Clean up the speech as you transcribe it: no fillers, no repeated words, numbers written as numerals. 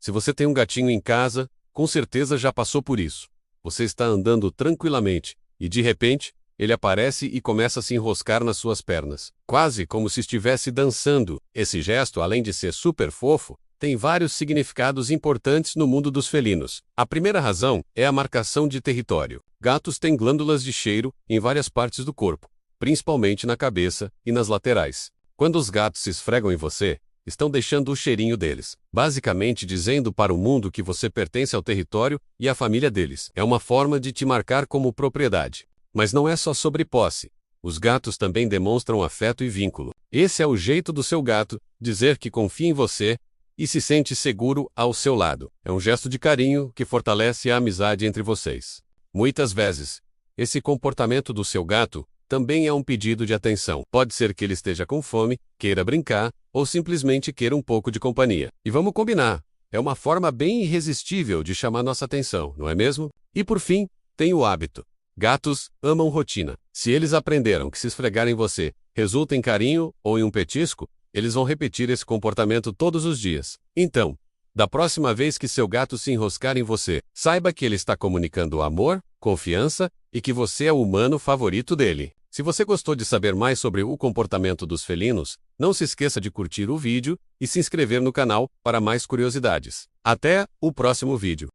Se você tem um gatinho em casa, com certeza já passou por isso. Você está andando tranquilamente e, de repente, ele aparece e começa a se enroscar nas suas pernas, quase como se estivesse dançando. Esse gesto, além de ser super fofo, tem vários significados importantes no mundo dos felinos. A primeira razão é a marcação de território. Gatos têm glândulas de cheiro em várias partes do corpo, principalmente na cabeça e nas laterais. Quando os gatos se esfregam em você, estão deixando o cheirinho deles, basicamente dizendo para o mundo que você pertence ao território e à família deles. É uma forma de te marcar como propriedade. Mas não é só sobre posse. Os gatos também demonstram afeto e vínculo. Esse é o jeito do seu gato dizer que confia em você e se sente seguro ao seu lado. É um gesto de carinho que fortalece a amizade entre vocês. Muitas vezes, esse comportamento do seu gato também é um pedido de atenção. Pode ser que ele esteja com fome, queira brincar, ou simplesmente queira um pouco de companhia. E vamos combinar, é uma forma bem irresistível de chamar nossa atenção, não é mesmo? E por fim, tem o hábito. Gatos amam rotina. Se eles aprenderam que se esfregar em você resulta em carinho ou em um petisco, eles vão repetir esse comportamento todos os dias. Então, da próxima vez que seu gato se enroscar em você, saiba que ele está comunicando amor, confiança e que você é o humano favorito dele. Se você gostou de saber mais sobre o comportamento dos felinos, não se esqueça de curtir o vídeo e se inscrever no canal para mais curiosidades. Até o próximo vídeo.